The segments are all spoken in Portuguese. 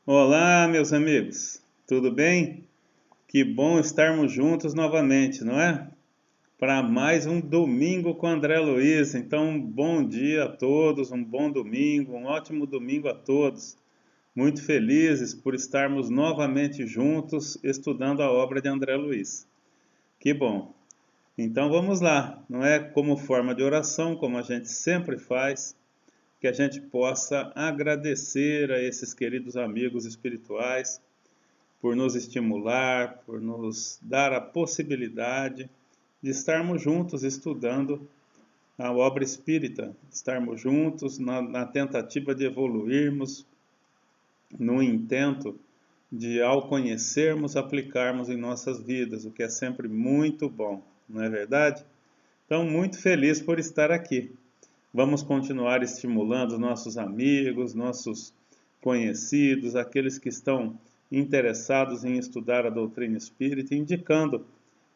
Olá, meus amigos, tudo bem? Que bom estarmos juntos novamente, não é? Para mais um domingo com André Luiz. Então, bom dia a todos, um bom domingo, um ótimo domingo a todos. Muito felizes por estarmos novamente juntos estudando a obra de André Luiz. Que bom! Então vamos lá, não é? Como forma de oração, como a gente sempre faz, que a gente possa agradecer a esses queridos amigos espirituais por nos estimular, por nos dar a possibilidade de estarmos juntos estudando a obra espírita, estarmos juntos na tentativa de evoluirmos, no intento de, ao conhecermos, aplicarmos em nossas vidas, o que é sempre muito bom, não é verdade? Então, muito feliz por estar aqui. Vamos continuar estimulando nossos amigos, nossos conhecidos, aqueles que estão interessados em estudar a doutrina espírita, indicando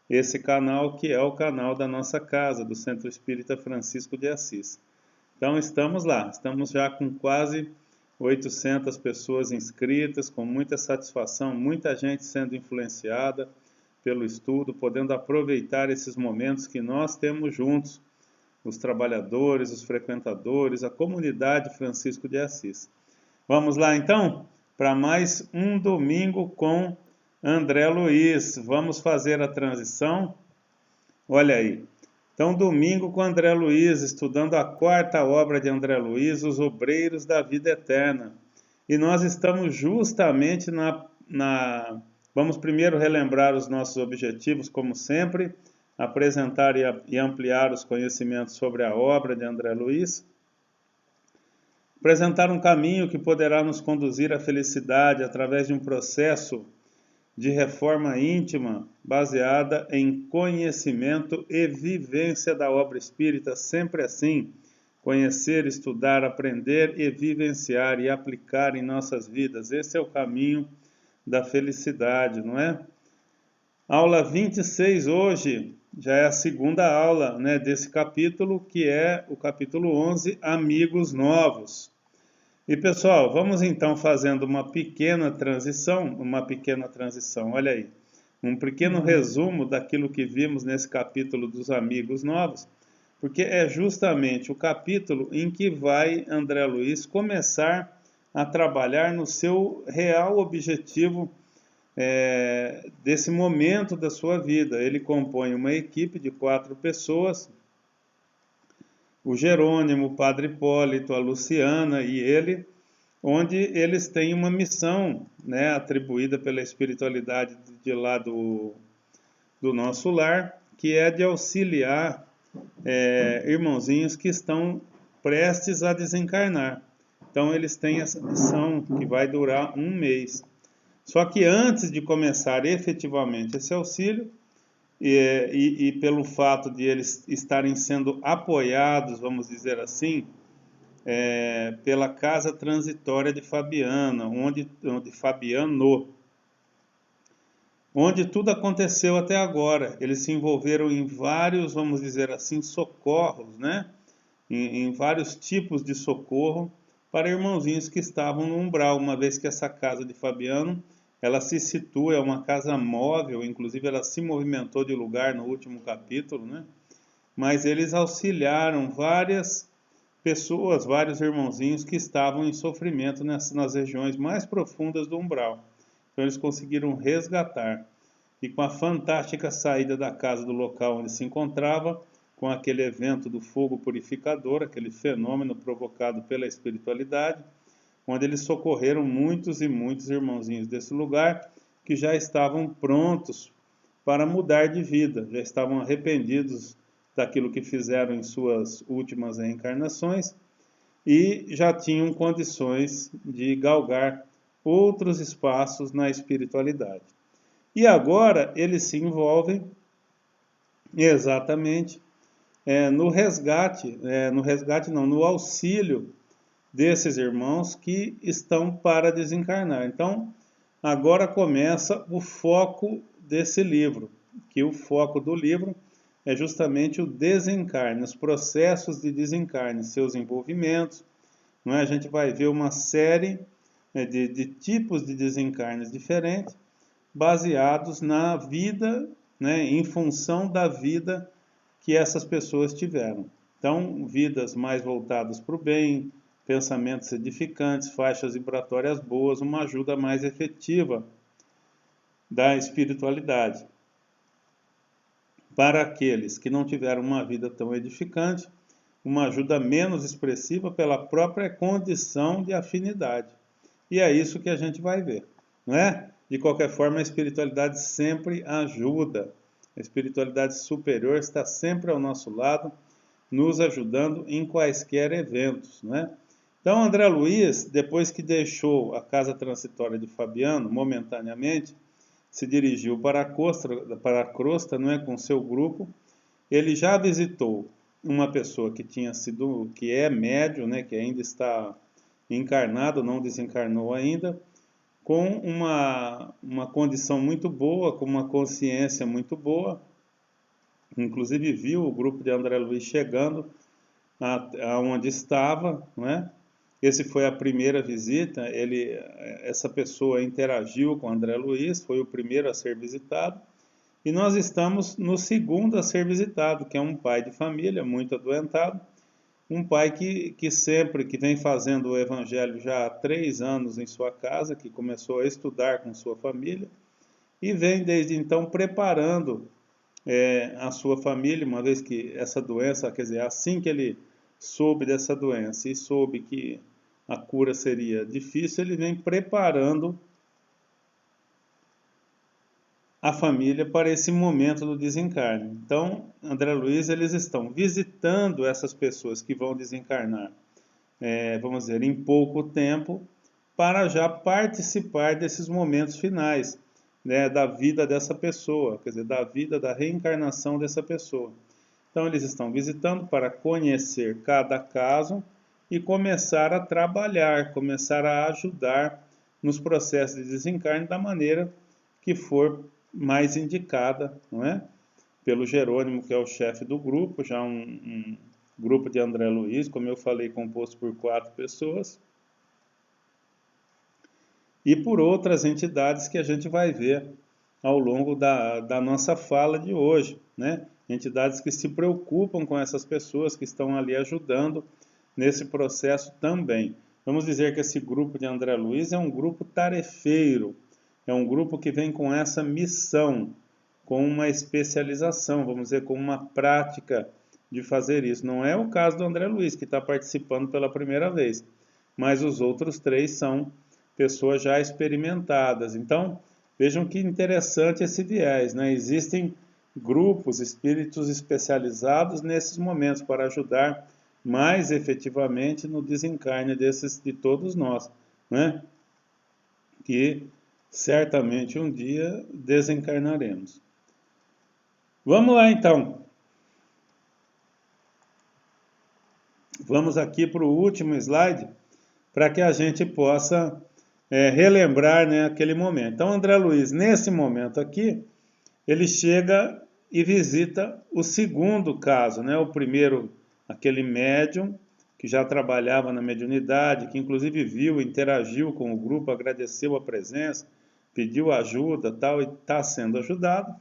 esse canal que é o canal da nossa casa, do Centro Espírita Francisco de Assis. Então estamos lá, estamos já com quase 800 pessoas inscritas, com muita satisfação, muita gente sendo influenciada pelo estudo, podendo aproveitar esses momentos que nós temos juntos, os trabalhadores, os frequentadores, a comunidade Francisco de Assis. Vamos lá então para mais um domingo com André Luiz. Vamos fazer a transição. Olha aí. Então, domingo com André Luiz, estudando a quarta obra de André Luiz, Os Obreiros da Vida Eterna. E nós estamos justamente Vamos primeiro relembrar os nossos objetivos, como sempre, apresentar e ampliar os conhecimentos sobre a obra de André Luiz, apresentar um caminho que poderá nos conduzir à felicidade através de um processo de reforma íntima baseada em conhecimento e vivência da obra espírita, sempre assim, conhecer, estudar, aprender e vivenciar e aplicar em nossas vidas. Esse é o caminho da felicidade, não é? Aula 26 hoje, já é a segunda aula, né, desse capítulo, que é o capítulo 11, Amigos Novos. E pessoal, vamos então fazendo uma pequena transição, olha aí, um pequeno resumo daquilo que vimos nesse capítulo dos Amigos Novos, porque é justamente o capítulo em que vai André Luiz começar a trabalhar no seu real objetivo desse momento da sua vida. Ele compõe uma equipe de 4 pessoas, o Jerônimo, o Padre Hipólito, a Luciana e ele, onde eles têm uma missão, né, atribuída pela espiritualidade de lá do nosso lar, que é de auxiliar irmãozinhos que estão prestes a desencarnar. Então eles têm essa missão que vai durar 1 mês. Só que antes de começar efetivamente esse auxílio, e pelo fato de eles estarem sendo apoiados, vamos dizer assim, pela casa transitória de Fabiana, onde tudo aconteceu até agora. Eles se envolveram em vários, vamos dizer assim, socorros, né? Em vários tipos de socorro para irmãozinhos que estavam no umbral, uma vez que essa casa de Fabiano, ela se situa, é uma casa móvel, inclusive ela se movimentou de lugar no último capítulo, né? Mas eles auxiliaram várias pessoas, vários irmãozinhos que estavam em sofrimento nas regiões mais profundas do umbral. Então eles conseguiram resgatar. E com a fantástica saída da casa do local onde se encontrava, com aquele evento do fogo purificador, aquele fenômeno provocado pela espiritualidade, onde eles socorreram muitos e muitos irmãozinhos desse lugar que já estavam prontos para mudar de vida, já estavam arrependidos daquilo que fizeram em suas últimas reencarnações e já tinham condições de galgar outros espaços na espiritualidade. E agora eles se envolvem exatamente no auxílio desses irmãos que estão para desencarnar. Então, agora começa o foco desse livro, que o foco do livro é justamente o desencarne, os processos de desencarne, seus envolvimentos. Não é? A gente vai ver uma série de tipos de desencarnes diferentes, baseados na vida, né, em função da vida que essas pessoas tiveram. Então, vidas mais voltadas para o bem, pensamentos edificantes, faixas vibratórias boas, uma ajuda mais efetiva da espiritualidade. Para aqueles que não tiveram uma vida tão edificante, uma ajuda menos expressiva pela própria condição de afinidade. E é isso que a gente vai ver, não é? De qualquer forma, a espiritualidade sempre ajuda. A espiritualidade superior está sempre ao nosso lado, nos ajudando em quaisquer eventos, não é? Então, André Luiz, depois que deixou a casa transitória de Fabiano, momentaneamente, se dirigiu para a crosta, não é, com seu grupo. Ele já visitou uma pessoa que é médium, né, que ainda está encarnado, não desencarnou ainda, com uma condição muito boa, com uma consciência muito boa. Inclusive viu o grupo de André Luiz chegando aonde estava, não é? Esse foi a primeira visita. Essa pessoa interagiu com André Luiz, foi o primeiro a ser visitado. E nós estamos no segundo a ser visitado, que é um pai de família muito adoentado, um pai que vem fazendo o evangelho já há 3 anos em sua casa, que começou a estudar com sua família e vem desde então preparando a sua família, uma vez que essa doença, quer dizer, assim que ele soube dessa doença e soube que a cura seria difícil, ele vem preparando a família para esse momento do desencarne. Então, André Luiz, eles estão visitando essas pessoas que vão desencarnar, vamos dizer, em pouco tempo, para já participar desses momentos finais, né, da vida dessa pessoa, quer dizer, da vida, da reencarnação dessa pessoa. Então, eles estão visitando para conhecer cada caso e começar a trabalhar, começar a ajudar nos processos de desencarne da maneira que for mais indicada, não é? Pelo Jerônimo, que é o chefe do grupo, já um grupo de André Luiz, como eu falei, composto por 4 pessoas, e por outras entidades que a gente vai ver ao longo da nossa fala de hoje, né? Entidades que se preocupam com essas pessoas que estão ali ajudando nesse processo também. Vamos dizer que esse grupo de André Luiz é um grupo tarefeiro, é um grupo que vem com essa missão, com uma especialização, vamos dizer, com uma prática de fazer isso. Não é o caso do André Luiz, que está participando pela primeira vez, mas os outros 3 são pessoas já experimentadas. Então, vejam que interessante esse viés, né? Existem grupos, espíritos especializados nesses momentos para ajudar mais efetivamente no desencarne de todos nós, né? Que certamente um dia desencarnaremos. Vamos lá então. Vamos aqui para o último slide, para que a gente possa relembrar, né, aquele momento. Então, André Luiz, nesse momento aqui, ele chega e visita o segundo caso, né? O primeiro, aquele médium que já trabalhava na mediunidade, que inclusive viu, interagiu com o grupo, agradeceu a presença, pediu ajuda, tal, e está sendo ajudado.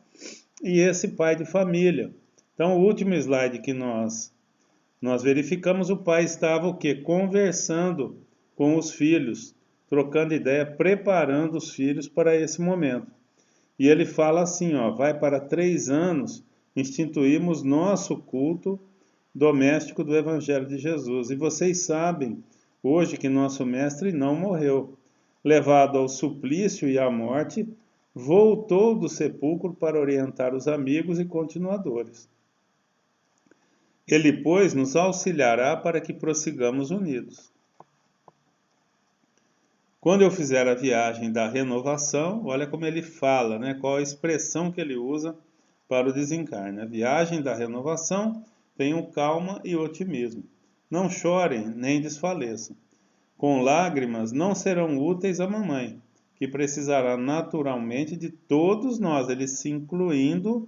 E esse pai de família. Então, o último slide que nós verificamos, o pai estava o quê? Conversando com os filhos, trocando ideia, preparando os filhos para esse momento. E ele fala assim, ó, vai para 3 anos, instituímos nosso culto doméstico do Evangelho de Jesus. E vocês sabem, hoje, que nosso mestre não morreu. Levado ao suplício e à morte, voltou do sepulcro para orientar os amigos e continuadores. Ele, pois, nos auxiliará para que prossigamos unidos. Quando eu fizer a viagem da renovação, olha como ele fala, né? Qual a expressão que ele usa para o desencarne. A viagem da renovação, tenham calma e otimismo. Não chorem nem desfaleçam. Com lágrimas não serão úteis à mamãe, que precisará naturalmente de todos nós, ele se incluindo,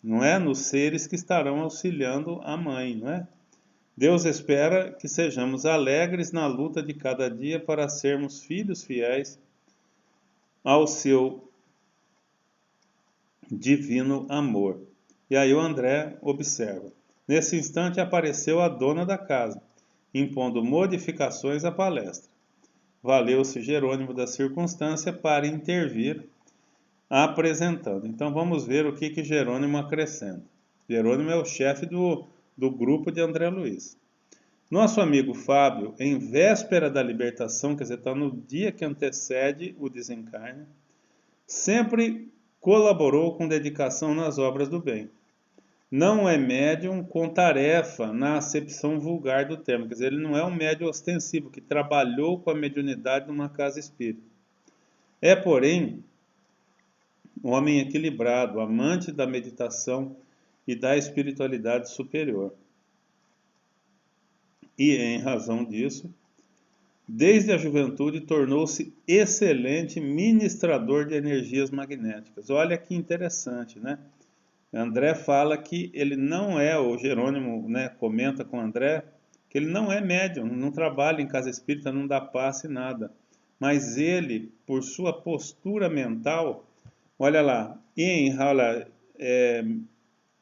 não é, nos seres que estarão auxiliando a mãe, não é? Deus espera que sejamos alegres na luta de cada dia para sermos filhos fiéis ao seu divino amor. E aí o André observa. Nesse instante apareceu a dona da casa, impondo modificações à palestra. Valeu-se Jerônimo da circunstância para intervir, apresentando. Então vamos ver o que Jerônimo acrescenta. Jerônimo é o chefe do grupo de André Luiz. Nosso amigo Fábio, em véspera da libertação, quer dizer, está no dia que antecede o desencarne, sempre colaborou com dedicação nas obras do bem. Não é médium com tarefa na acepção vulgar do termo, quer dizer, ele não é um médium ostensivo que trabalhou com a mediunidade numa casa espírita. É, porém, um homem equilibrado, amante da meditação e da espiritualidade superior. E, em razão disso, desde a juventude tornou-se excelente ministrador de energias magnéticas. Olha que interessante, né? André fala que ele não é, o Jerônimo, né, comenta com André, que ele não é médium, não trabalha em casa espírita, não dá passe, nada. Mas ele, por sua postura mental, olha lá,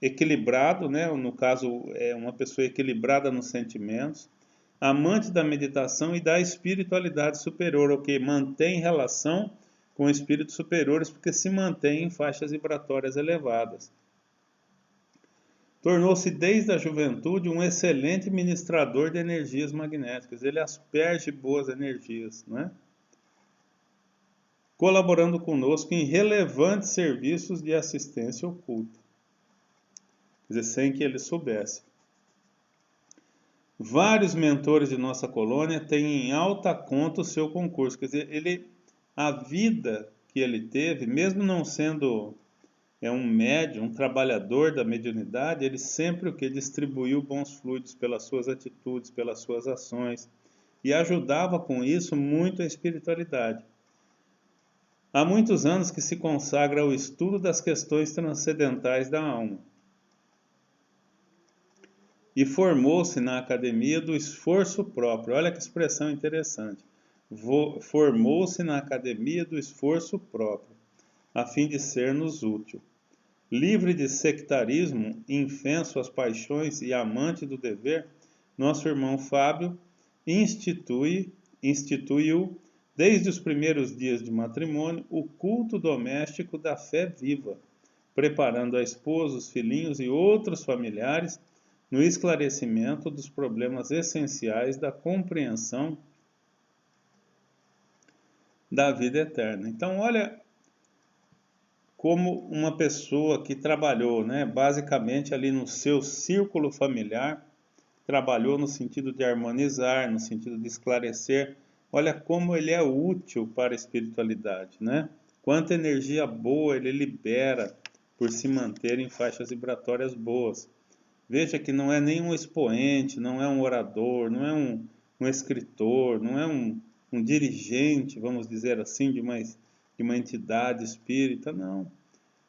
equilibrado, né, no caso, é uma pessoa equilibrada nos sentimentos, amante da meditação e da espiritualidade superior, o que mantém relação com espíritos superiores, porque se mantém em faixas vibratórias elevadas. Tornou-se desde a juventude um excelente ministrador de energias magnéticas. Ele asperge boas energias, né? Colaborando conosco em relevantes serviços de assistência oculta. Quer dizer, sem que ele soubesse. Vários mentores de nossa colônia têm em alta conta o seu concurso. Quer dizer, a vida que ele teve, mesmo não sendo um médium, um trabalhador da mediunidade, ele sempre o que distribuiu bons fluidos pelas suas atitudes, pelas suas ações, e ajudava com isso muito a espiritualidade. Há muitos anos que se consagra ao estudo das questões transcendentais da alma. E formou-se na Academia do Esforço Próprio. Olha que expressão interessante. Formou-se na Academia do Esforço Próprio, a fim de ser-nos útil. Livre de sectarismo, infenso às paixões e amante do dever, nosso irmão Fábio instituiu, desde os primeiros dias de matrimônio, o culto doméstico da fé viva, preparando a esposa, os filhinhos e outros familiares no esclarecimento dos problemas essenciais da compreensão da vida eterna. Então, olha como uma pessoa que trabalhou, né, basicamente ali no seu círculo familiar, trabalhou no sentido de harmonizar, no sentido de esclarecer. Olha como ele é útil para a espiritualidade, né? Quanta energia boa ele libera por se manter em faixas vibratórias boas. Veja que não é nenhum expoente, não é um orador, não é um escritor, não é um dirigente, vamos dizer assim, de uma entidade espírita, não.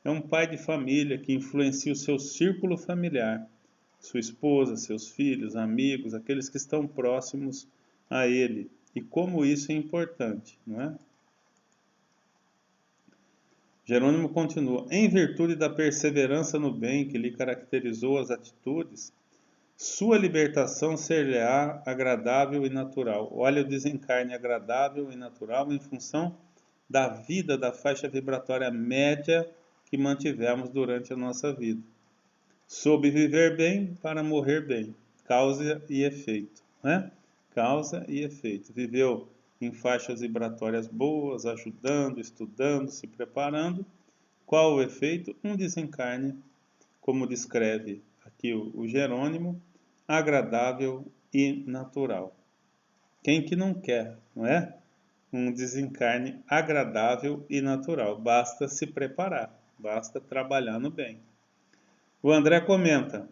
É um pai de família que influencia o seu círculo familiar, sua esposa, seus filhos, amigos, aqueles que estão próximos a ele. E como isso é importante, não é? Jerônimo continua: em virtude da perseverança no bem que lhe caracterizou as atitudes, sua libertação ser-lhe-á agradável e natural. Olha o desencarne agradável e natural em função da vida, da faixa vibratória média que mantivemos durante a nossa vida. Soube viver bem para morrer bem. Causa e efeito, né? Causa e efeito. Viveu em faixas vibratórias boas, ajudando, estudando, se preparando. Qual o efeito? Um desencarne, como descreve aqui o Jerônimo, agradável e natural. Quem que não quer, não é? Um desencarne agradável e natural. Basta se preparar, basta trabalhar no bem. O André comenta: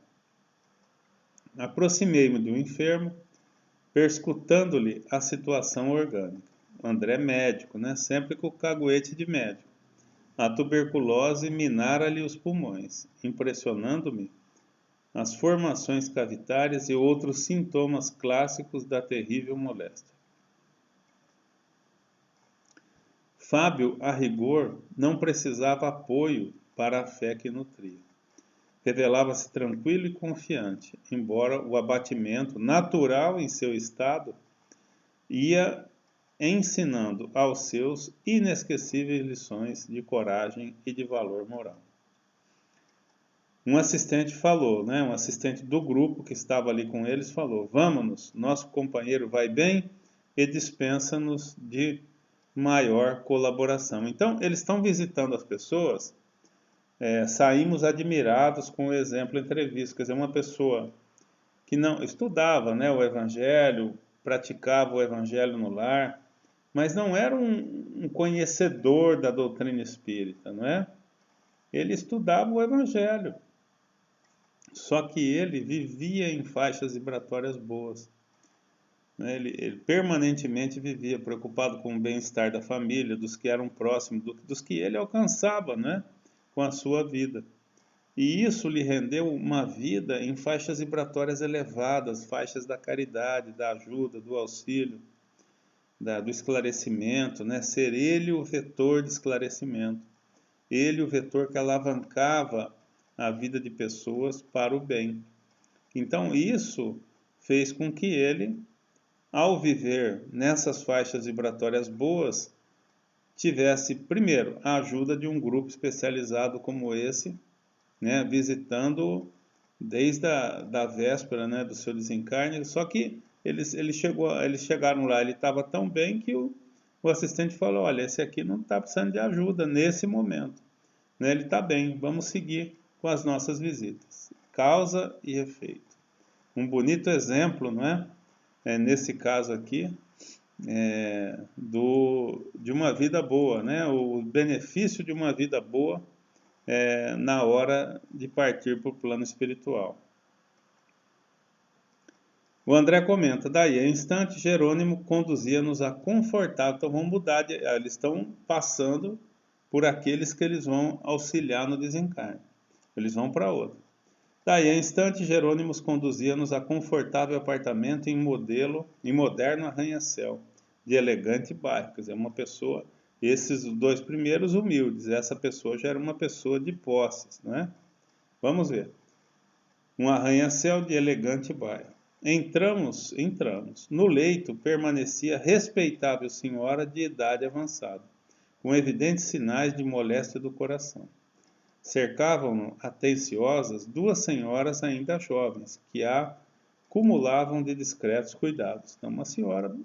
aproximei-me do enfermo, perscrutando-lhe a situação orgânica. O André é médico, né? Sempre com o caguete de médico. A tuberculose minara-lhe os pulmões. Impressionando-me, as formações cavitárias e outros sintomas clássicos da terrível moléstia. Fábio, a rigor, não precisava apoio para a fé que nutria. Revelava-se tranquilo e confiante, embora o abatimento natural em seu estado ia ensinando aos seus inesquecíveis lições de coragem e de valor moral. Um assistente falou, um assistente do grupo que estava ali com eles falou: "Vamos-nos, nosso companheiro vai bem e dispensa-nos de maior colaboração." Então, eles estão visitando as pessoas, saímos admirados com o exemplo entrevisto. Quer dizer, uma pessoa que não estudava, o Evangelho, praticava o Evangelho no lar, mas não era um conhecedor da doutrina espírita, não é? Ele estudava o Evangelho, só que ele vivia em faixas vibratórias boas. Ele permanentemente vivia preocupado com o bem-estar da família, dos que eram próximos, dos que ele alcançava, com a sua vida. E isso lhe rendeu uma vida em faixas vibratórias elevadas, faixas da caridade, da ajuda, do auxílio, do esclarecimento, ser ele o vetor de esclarecimento, ele o vetor que alavancava a vida de pessoas para o bem. Então isso fez com que ele, ao viver nessas faixas vibratórias boas, tivesse, primeiro, a ajuda de um grupo especializado como esse, visitando desde a véspera, do seu desencarne. Só que eles chegaram lá, ele estava tão bem que o assistente falou: "Olha, esse aqui não está precisando de ajuda nesse momento, ele está bem, vamos seguir com as nossas visitas." Causa e efeito. Um bonito exemplo, nesse caso aqui, de uma vida boa, o benefício de uma vida boa na hora de partir para o plano espiritual. O André comenta: "Daí a instante, Jerônimo conduzia-nos a confortável." Então vamos mudar, eles estão passando por aqueles que eles vão auxiliar no desencarne. Eles vão para outro. "Daí a instante, Jerônimo conduzia-nos a confortável apartamento em moderno arranha-céu, de elegante bairro." Quer dizer, uma pessoa, esses dois primeiros humildes, essa pessoa já era uma pessoa de posses, Vamos ver. Um arranha-céu de elegante bairro. Entramos. No leito permanecia respeitável senhora de idade avançada, com evidentes sinais de moléstia do coração. Cercavam-no, atenciosas, duas senhoras ainda jovens, que a cumulavam de discretos cuidados. Então, uma senhora,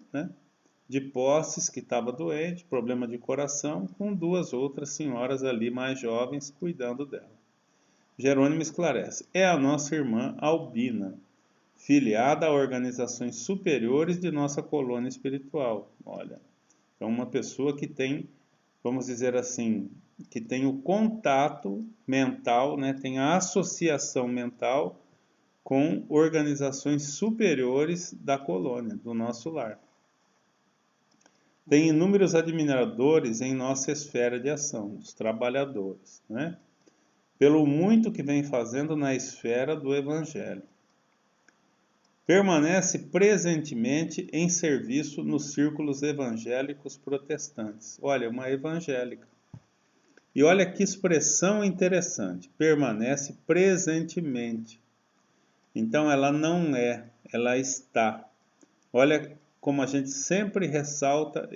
de posses, que estava doente, problema de coração, com duas outras senhoras ali mais jovens cuidando dela. Jerônimo esclarece: "É a nossa irmã Albina, filiada a organizações superiores de nossa colônia espiritual." Olha, é uma pessoa que tem, vamos dizer assim, que tem o contato mental, tem a associação mental com organizações superiores da colônia, do nosso lar. Tem inúmeros admiradores em nossa esfera de ação, os trabalhadores, pelo muito que vem fazendo na esfera do Evangelho. Permanece presentemente em serviço nos círculos evangélicos protestantes. Olha, uma evangélica. E olha que expressão interessante, permanece presentemente. Então ela não é, ela está. Olha como a gente sempre ressalta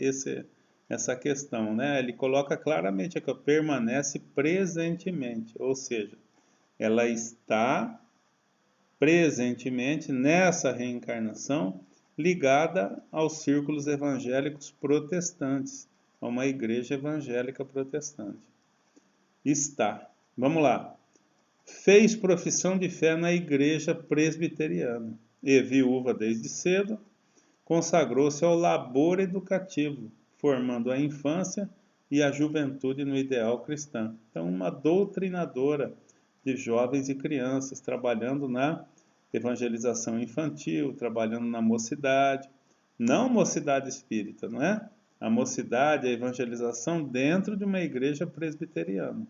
essa questão, Ele coloca claramente aqui, permanece presentemente, ou seja, ela está presentemente nessa reencarnação ligada aos círculos evangélicos protestantes, a uma igreja evangélica protestante. Está. Vamos lá. Fez profissão de fé na igreja presbiteriana e, viúva desde cedo, consagrou-se ao labor educativo, formando a infância e a juventude no ideal cristão. Então, uma doutrinadora de jovens e crianças, trabalhando na evangelização infantil, trabalhando na mocidade, não mocidade espírita, A mocidade, a evangelização dentro de uma igreja presbiteriana.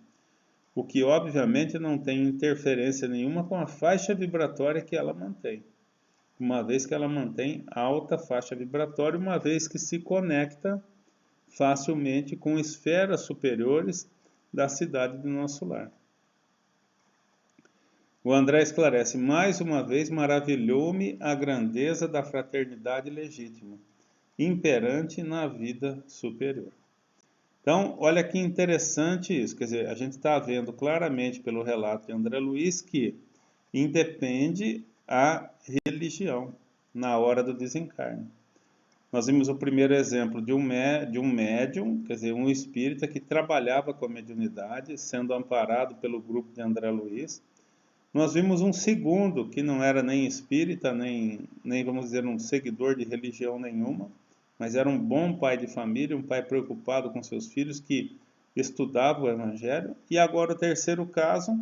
o que obviamente não tem interferência nenhuma com a faixa vibratória que ela mantém, uma vez que ela mantém alta faixa vibratória, uma vez que se conecta facilmente com esferas superiores da cidade do nosso lar. O André esclarece: mais uma vez maravilhou-me a grandeza da fraternidade legítima, imperante na vida superior. Então, olha que interessante isso, quer dizer, a gente está vendo claramente pelo relato de André Luiz que independe a religião na hora do desencarne. Nós vimos o primeiro exemplo de um médium, quer dizer, um espírita que trabalhava com a mediunidade, sendo amparado pelo grupo de André Luiz. Nós vimos um segundo, que não era nem espírita, nem vamos dizer, um seguidor de religião nenhuma, mas era um bom pai de família, um pai preocupado com seus filhos, que estudava o Evangelho. E agora o terceiro caso,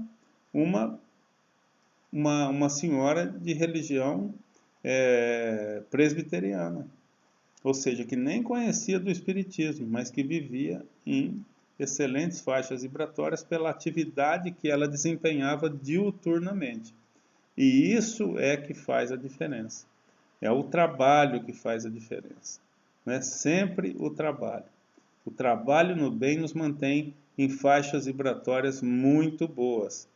uma senhora de religião presbiteriana, ou seja, que nem conhecia do Espiritismo, mas que vivia em excelentes faixas vibratórias pela atividade que ela desempenhava diuturnamente. E isso é que faz a diferença. É o trabalho que faz a diferença. Né? Sempre o trabalho. O trabalho no bem nos mantém em faixas vibratórias muito boas.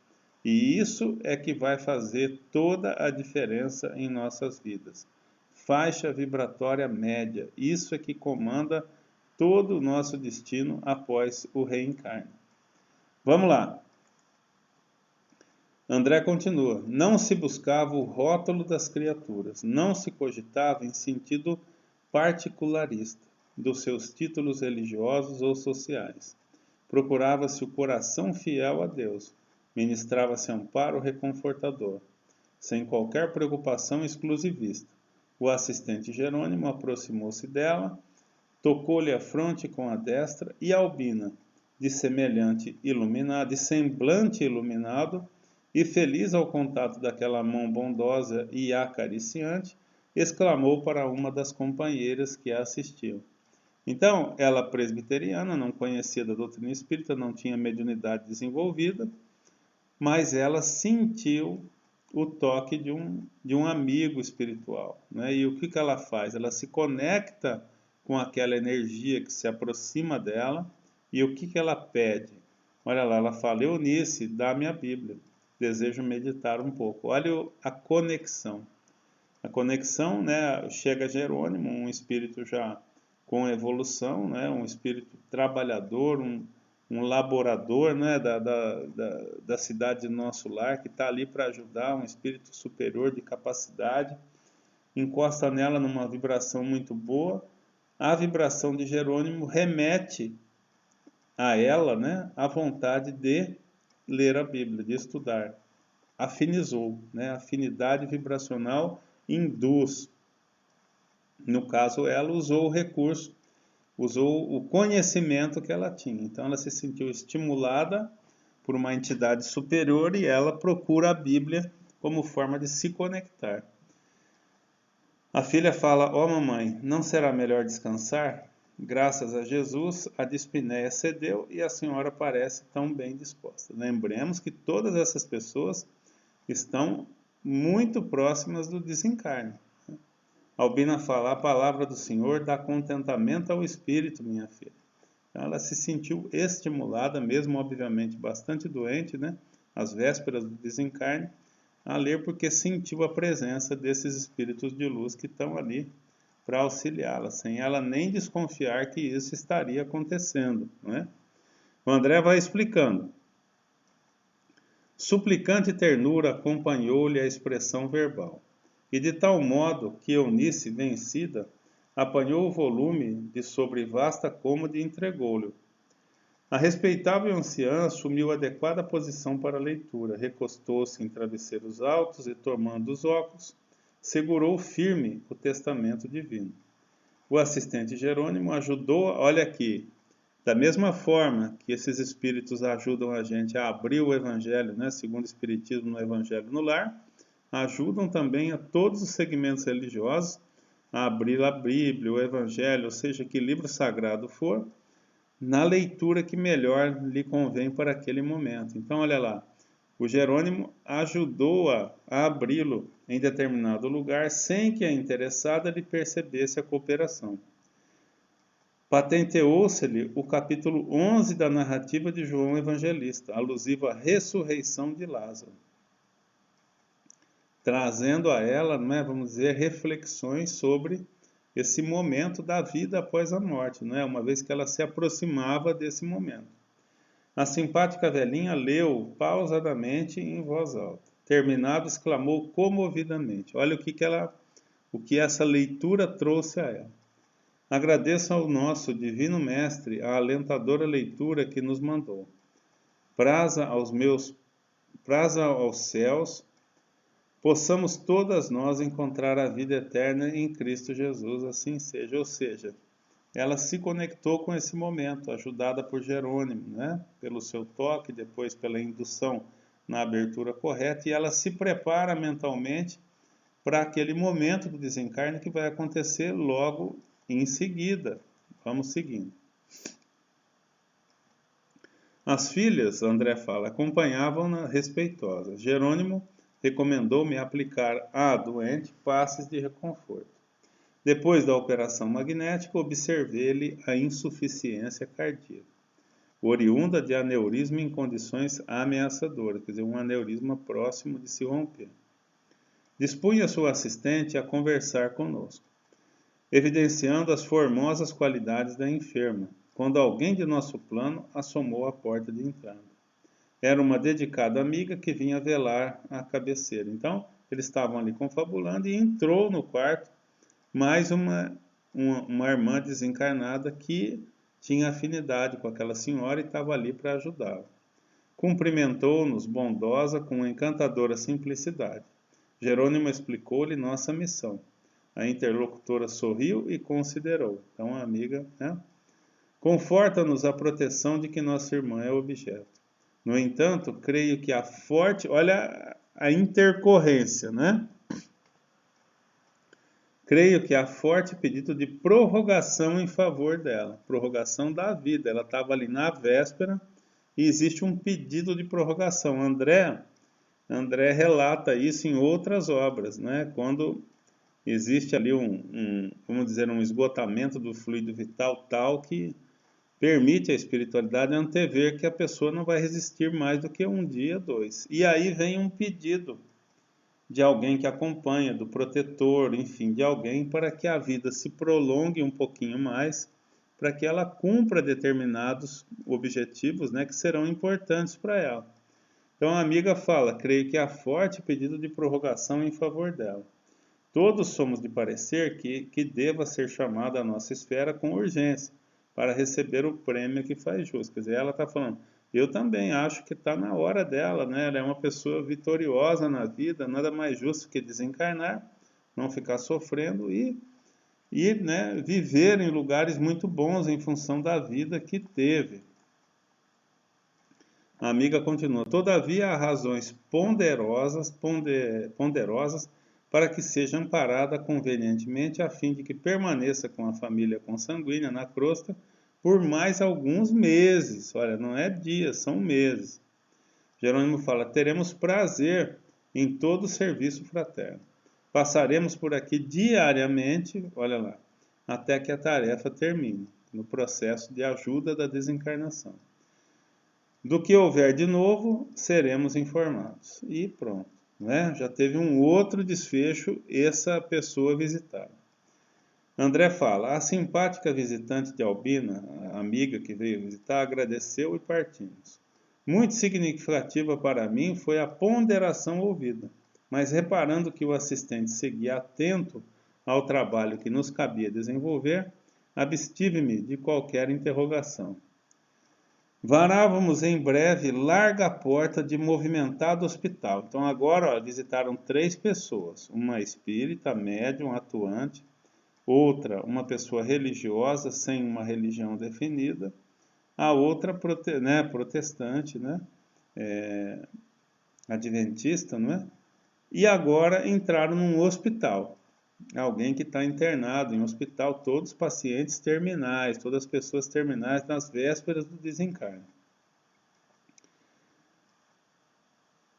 E isso é que vai fazer toda a diferença em nossas vidas. Faixa vibratória média. Isso é que comanda todo o nosso destino após o reencarne. Vamos lá. André continua: não se buscava o rótulo das criaturas, não se cogitava em sentido particularista dos seus títulos religiosos ou sociais. Procurava-se o coração fiel a Deus, ministrava-se amparo reconfortador, sem qualquer preocupação exclusivista. O assistente Jerônimo aproximou-se dela, tocou-lhe a fronte com a destra, e Albina, de semblante iluminado, e feliz ao contato daquela mão bondosa e acariciante, exclamou para uma das companheiras que a assistiam. Então, ela presbiteriana, não conhecia da doutrina espírita, não tinha mediunidade desenvolvida, mas ela sentiu o toque de um amigo espiritual. Né? E o que ela faz? Ela se conecta com aquela energia que se aproxima dela, e o que ela pede? Olha lá, ela fala: Eunice, dá-me a Bíblia, desejo meditar um pouco. Olha a conexão. A conexão, né, chega Jerônimo, um espírito já com evolução, né, um espírito trabalhador, um laborador, né, da cidade do nosso lar, que está ali para ajudar, um espírito superior de capacidade, encosta nela numa vibração muito boa. A vibração de Jerônimo remete a ela, né, a vontade de ler a Bíblia, de estudar. Afinizou, né, afinidade vibracional induz. No caso, ela usou o recurso, usou o conhecimento que ela tinha. Então, ela se sentiu estimulada por uma entidade superior e ela procura a Bíblia como forma de se conectar. A filha fala: ó mamãe, não será melhor descansar? Graças a Jesus, a dispneia cedeu e a senhora parece tão bem disposta. Lembremos que todas essas pessoas estão muito próximas do desencarne. Albina fala: a palavra do Senhor dá contentamento ao espírito, minha filha. Então, ela se sentiu estimulada, mesmo obviamente bastante doente, né, às vésperas do desencarne, a ler, porque sentiu a presença desses espíritos de luz que estão ali para auxiliá-la, sem ela nem desconfiar que isso estaria acontecendo. Né? O André vai explicando. Suplicante ternura acompanhou-lhe a expressão verbal, e de tal modo que Eunice, vencida, apanhou o volume de sobre vasta cômoda e entregou-lhe. A respeitável anciã assumiu adequada posição para a leitura, recostou-se em travesseiros altos e, tomando os óculos, segurou firme o testamento divino. O assistente Jerônimo ajudou, olha aqui, da mesma forma que esses espíritos ajudam a gente a abrir o Evangelho, né, segundo o Espiritismo no Evangelho no Lar, ajudam também a todos os segmentos religiosos a abrir a Bíblia, o Evangelho, ou seja, que livro sagrado for, na leitura que melhor lhe convém para aquele momento. Então, olha lá, o Jerônimo ajudou-a a abri-lo em determinado lugar sem que a interessada lhe percebesse a cooperação. Patenteou-se-lhe o capítulo 11 da narrativa de João Evangelista, alusivo à ressurreição de Lázaro, trazendo a ela, vamos dizer, reflexões sobre esse momento da vida após a morte, uma vez que ela se aproximava desse momento. A simpática velhinha leu pausadamente e em voz alta. Terminado, exclamou comovidamente. Olha o que essa leitura trouxe a ela. Agradeço ao nosso divino mestre a alentadora leitura que nos mandou. Praza aos céus, possamos todas nós encontrar a vida eterna em Cristo Jesus, assim seja. Ou seja, ela se conectou com esse momento, ajudada por Jerônimo, pelo seu toque, depois pela indução na abertura correta, e ela se prepara mentalmente para aquele momento do desencarne que vai acontecer logo em seguida. Vamos seguindo. As filhas, André fala, acompanhavam-na respeitosas. Jerônimo recomendou-me aplicar à doente passes de reconforto. Depois da operação magnética, observei-lhe a insuficiência cardíaca, oriunda de aneurisma em condições ameaçadoras, quer dizer, um aneurisma próximo de se romper. Dispunha sua assistente a conversar conosco, evidenciando as formosas qualidades da enferma, quando alguém de nosso plano assomou à porta de entrada. Era uma dedicada amiga que vinha velar à cabeceira. Então, eles estavam ali confabulando e entrou no quarto mais uma irmã desencarnada que tinha afinidade com aquela senhora e estava ali para ajudá-la. Cumprimentou-nos bondosa com encantadora simplicidade. Jerônimo explicou-lhe nossa missão. A interlocutora sorriu e considerou. Então, a amiga, conforta-nos a proteção de que nossa irmã é objeto. No entanto, creio que a forte... Olha a intercorrência, Creio que há forte pedido de prorrogação em favor dela. Prorrogação da vida. Ela estava ali na véspera e existe um pedido de prorrogação. André relata isso em outras obras, Quando existe ali vamos dizer, um esgotamento do fluido vital tal que permite à espiritualidade antever que a pessoa não vai resistir mais do que um dia, 2. E aí vem um pedido de alguém que acompanha, do protetor, enfim, de alguém para que a vida se prolongue um pouquinho mais, para que ela cumpra determinados objetivos, que serão importantes para ela. Então a amiga fala, creio que há forte pedido de prorrogação em favor dela. Todos somos de parecer que deva ser chamada a nossa esfera com urgência, para receber o prêmio que faz jus. Quer dizer, ela está falando, eu também acho que está na hora dela, Ela é uma pessoa vitoriosa na vida, nada mais justo que desencarnar, não ficar sofrendo e viver em lugares muito bons em função da vida que teve. A amiga continua, todavia há razões ponderosas para que seja amparada convenientemente a fim de que permaneça com a família consanguínea na crosta por mais alguns meses. Olha, não é dias, são meses. Jerônimo fala, teremos prazer em todo o serviço fraterno. Passaremos por aqui diariamente, olha lá, até que a tarefa termine, no processo de ajuda da desencarnação. Do que houver de novo, seremos informados. E pronto, Já teve um outro desfecho essa pessoa visitada. André fala, a simpática visitante de Albina, a amiga que veio visitar, agradeceu e partimos. Muito significativa para mim foi a ponderação ouvida, mas reparando que o assistente seguia atento ao trabalho que nos cabia desenvolver, abstive-me de qualquer interrogação. Varávamos em breve larga porta de movimentado hospital. Então agora visitaram 3 pessoas, uma espírita, médium, atuante, outra, uma pessoa religiosa, sem uma religião definida, a outra protestante, adventista, E agora entraram num hospital. alguém que está internado em um hospital, todos os pacientes terminais, todas as pessoas terminais nas vésperas do desencarne.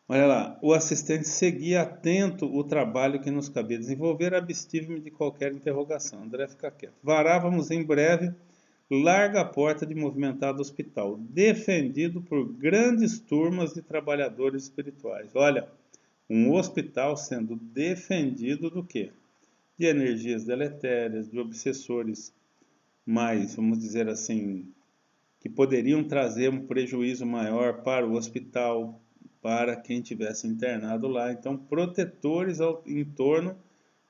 Olha lá, o assistente seguia atento o trabalho que nos cabia desenvolver, abstive-me de qualquer interrogação. André fica quieto. Varávamos em breve larga a porta de movimentado hospital, defendido por grandes turmas de trabalhadores espirituais. Olha, um hospital sendo defendido do quê? De energias deletérias, de obsessores mais, vamos dizer assim, que poderiam trazer um prejuízo maior para o hospital, para quem tivesse internado lá. Então, protetores em torno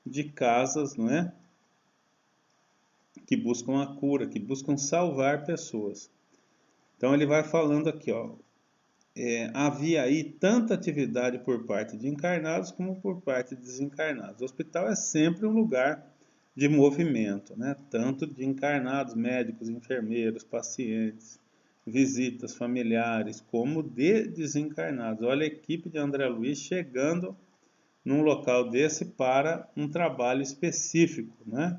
de casas, não é? Que buscam a cura, que buscam salvar pessoas. Então, ele vai falando aqui, ó. Havia aí tanta atividade por parte de encarnados como por parte de desencarnados. O hospital é sempre um lugar de movimento, né? Tanto de encarnados, médicos, enfermeiros, pacientes, visitas familiares, como de desencarnados. Olha a equipe de André Luiz chegando num local desse para um trabalho específico, né?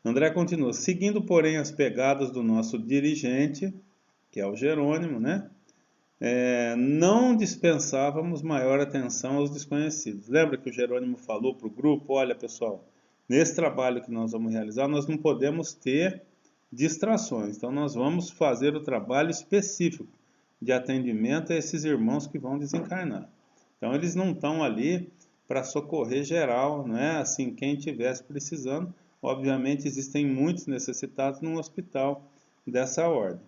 André continua, seguindo, porém, as pegadas do nosso dirigente, que é o Jerônimo, né? Não dispensávamos maior atenção aos desconhecidos. Lembra que o Jerônimo falou para o grupo, olha pessoal, nesse trabalho que nós vamos realizar, nós não podemos ter distrações. Então nós vamos fazer o trabalho específico de atendimento a esses irmãos que vão desencarnar. Então eles não estão ali para socorrer geral, né? Assim, quem estivesse precisando, obviamente existem muitos necessitados num hospital dessa ordem.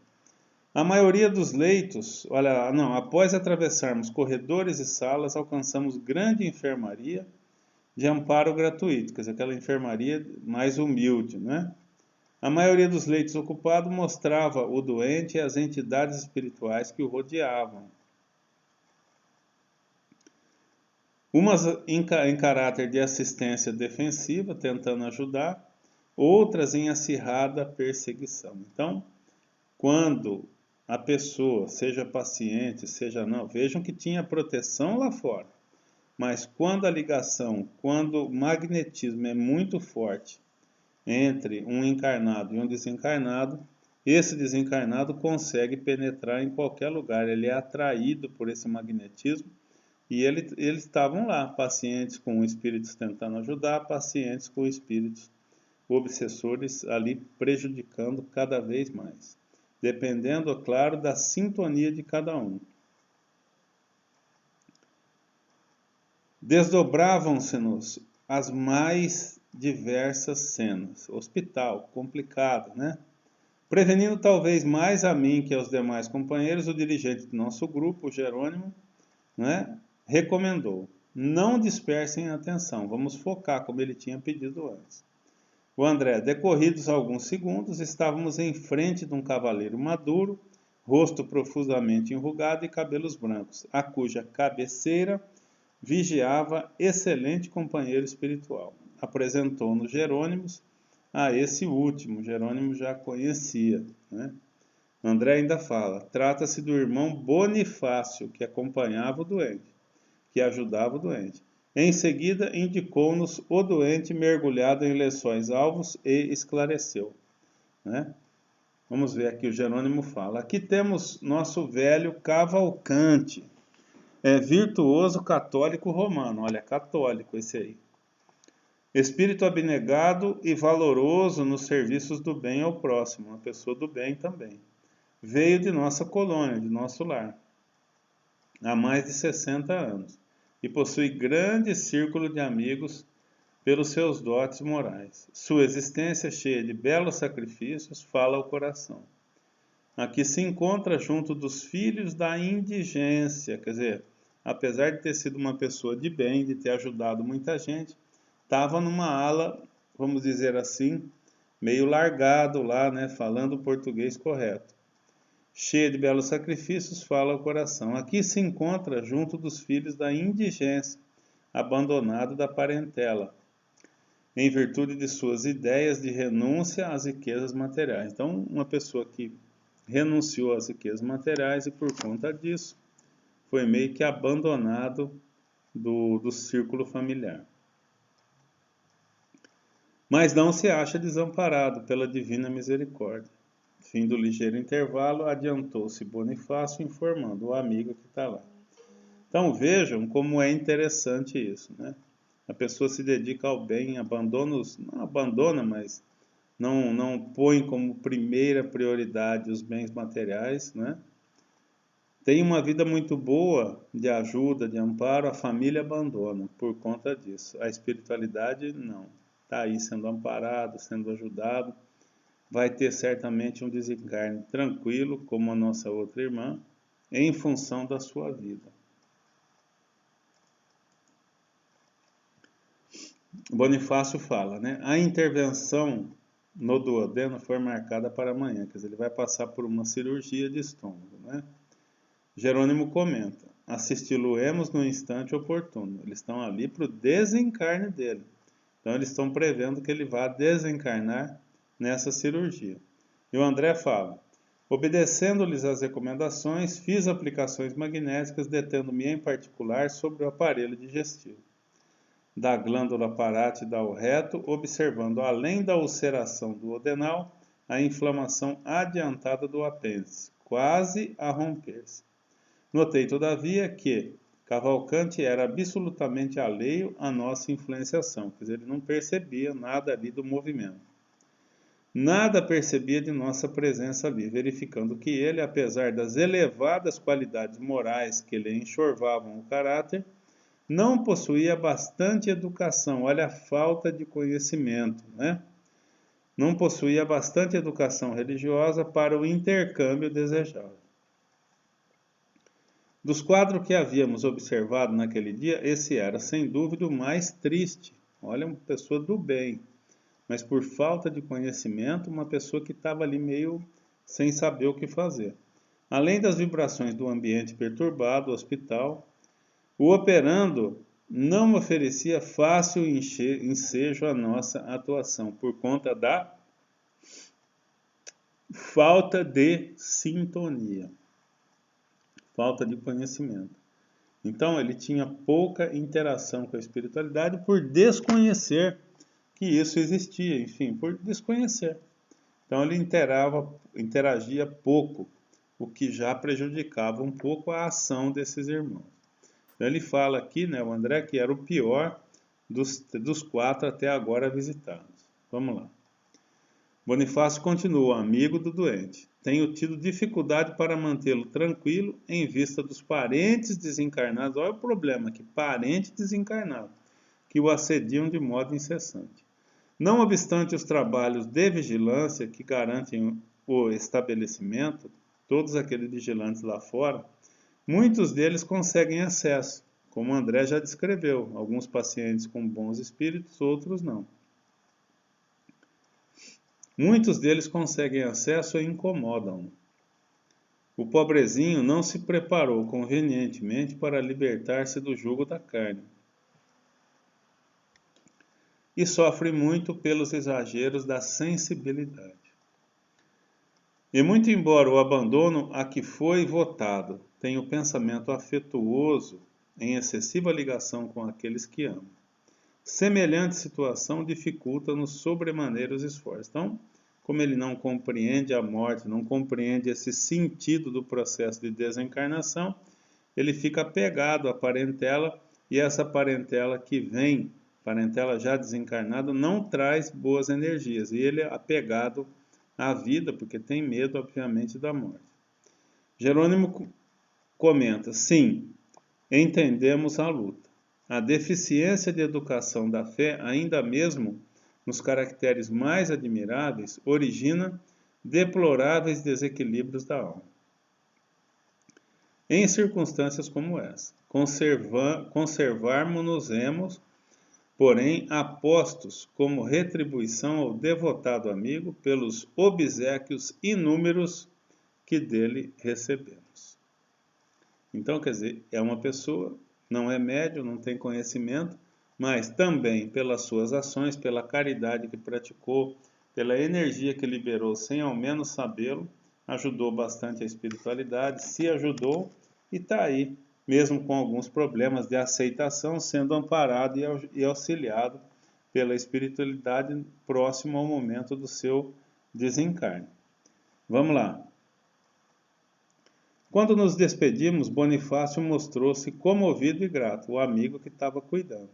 A maioria dos leitos, olha, não, após atravessarmos corredores e salas, alcançamos grande enfermaria de amparo gratuito, quer dizer, aquela enfermaria mais humilde, né? A maioria dos leitos ocupados mostrava o doente e as entidades espirituais que o rodeavam. Umas em caráter de assistência defensiva, tentando ajudar, outras em acirrada perseguição. Então, quando a pessoa, seja paciente, seja não, vejam que tinha proteção lá fora. Mas quando a ligação, quando o magnetismo é muito forte entre um encarnado e um desencarnado, esse desencarnado consegue penetrar em qualquer lugar, ele é atraído por esse magnetismo e eles estavam lá, pacientes com espíritos tentando ajudar, pacientes com espíritos obsessores ali prejudicando cada vez mais. Dependendo, é claro, da sintonia de cada um. Desdobravam-se-nos as mais diversas cenas. Hospital, complicado, né? Prevenindo talvez mais a mim que aos demais companheiros, o dirigente do nosso grupo, o Jerônimo, né, recomendou: não dispersem a atenção, vamos focar, como ele tinha pedido antes. O André, decorridos alguns segundos, estávamos em frente de um cavaleiro maduro, rosto profusamente enrugado e cabelos brancos, a cuja cabeceira vigiava excelente companheiro espiritual. Apresentou-nos Jerônimos a esse último, Jerônimo já conhecia, né? André ainda fala, trata-se do irmão Bonifácio, que acompanhava o doente, que ajudava o doente. Em seguida, indicou-nos o doente mergulhado em lençóis alvos e esclareceu, né? Vamos ver aqui, o Jerônimo fala. Aqui temos nosso velho Cavalcante, virtuoso católico romano. Olha, católico esse aí. Espírito abnegado e valoroso nos serviços do bem ao próximo. Uma pessoa do bem também. Veio de nossa colônia, de nosso lar, há mais de 60 anos. E possui grande círculo de amigos pelos seus dotes morais. Sua existência, cheia de belos sacrifícios, fala ao coração. Aqui se encontra junto dos filhos da indigência, quer dizer, apesar de ter sido uma pessoa de bem, de ter ajudado muita gente, estava numa ala, vamos dizer assim, meio largado lá, né, falando o português correto. Cheia de belos sacrifícios, fala o coração. Aqui se encontra junto dos filhos da indigência, abandonado da parentela, em virtude de suas ideias de renúncia às riquezas materiais. Então, uma pessoa que renunciou às riquezas materiais e por conta disso foi meio que abandonado do círculo familiar. Mas não se acha desamparado pela divina misericórdia. Fim do ligeiro intervalo, adiantou-se Bonifácio informando o amigo que está lá. Então vejam como é interessante isso, né? A pessoa se dedica ao bem, não abandona, mas não põe como primeira prioridade os bens materiais, né? Tem uma vida muito boa de ajuda, de amparo, a família abandona por conta disso. A espiritualidade não. Está aí sendo amparado, sendo ajudado. Vai ter certamente um desencarne tranquilo, como a nossa outra irmã, em função da sua vida. Bonifácio fala, né? A intervenção no duodeno foi marcada para amanhã, quer dizer, ele vai passar por uma cirurgia de estômago, né? Jerônimo comenta, assisti-lo-emos no instante oportuno. Eles estão ali para o desencarne dele. Então eles estão prevendo que ele vá desencarnar nessa cirurgia. E o André fala, obedecendo-lhes as recomendações, fiz aplicações magnéticas, detendo-me em particular sobre o aparelho digestivo da glândula parátida ao reto, observando, além da ulceração do odenal, a inflamação adiantada do apêndice, quase a romper-se. Notei, todavia, que Cavalcanti era absolutamente alheio à nossa influenciação, quer dizer, ele não percebia nada ali do movimento. Nada percebia de nossa presença ali, verificando que ele, apesar das elevadas qualidades morais que lhe enxorvavam o caráter, não possuía bastante educação. Olha a falta de conhecimento, né? Não possuía bastante educação religiosa para o intercâmbio desejado. Dos quadros que havíamos observado naquele dia, esse era, sem dúvida, o mais triste. Olha, uma pessoa do bem, mas por falta de conhecimento, uma pessoa que estava ali meio sem saber o que fazer. Além das vibrações do ambiente perturbado, o hospital, o operando não oferecia fácil ensejo à nossa atuação, por conta da falta de sintonia, falta de conhecimento. Então ele tinha pouca interação com a espiritualidade por desconhecer que isso existia, enfim, por desconhecer. Então ele interagia pouco, o que já prejudicava um pouco a ação desses irmãos. Então ele fala aqui, né, o André, que era o pior dos 4 até agora visitados. Vamos lá. Bonifácio continua, amigo do doente. Tenho tido dificuldade para mantê-lo tranquilo em vista dos parentes desencarnados. Olha o problema aqui, parente desencarnado, que o assediam de modo incessante. Não obstante os trabalhos de vigilância que garantem o estabelecimento, todos aqueles vigilantes lá fora, muitos deles conseguem acesso, como André já descreveu, alguns pacientes com bons espíritos, outros não. Muitos deles conseguem acesso e incomodam. O pobrezinho não se preparou convenientemente para libertar-se do jugo da carne. E sofre muito pelos exageros da sensibilidade. E muito embora o abandono a que foi votado tenha o pensamento afetuoso em excessiva ligação com aqueles que amam, semelhante situação dificulta-nos sobremaneira os esforços. Então, como ele não compreende a morte, não compreende esse sentido do processo de desencarnação, ele fica apegado à parentela, e essa parentela que vem, parentela já desencarnada, não traz boas energias, e ele é apegado à vida, porque tem medo, obviamente, da morte. Jerônimo comenta, sim, entendemos a luta. A deficiência de educação da fé, ainda mesmo nos caracteres mais admiráveis, origina deploráveis desequilíbrios da alma. Em circunstâncias como essa, conservarmos-nos-emos, porém, apostos como retribuição ao devotado amigo pelos obséquios inúmeros que dele recebemos. Então, quer dizer, é uma pessoa, não é médium, não tem conhecimento, mas também pelas suas ações, pela caridade que praticou, pela energia que liberou sem ao menos sabê-lo, ajudou bastante a espiritualidade, se ajudou e está aí mesmo com alguns problemas de aceitação, sendo amparado e auxiliado pela espiritualidade próximo ao momento do seu desencarne. Vamos lá. Quando nos despedimos, Bonifácio mostrou-se comovido e grato, o amigo que estava cuidando.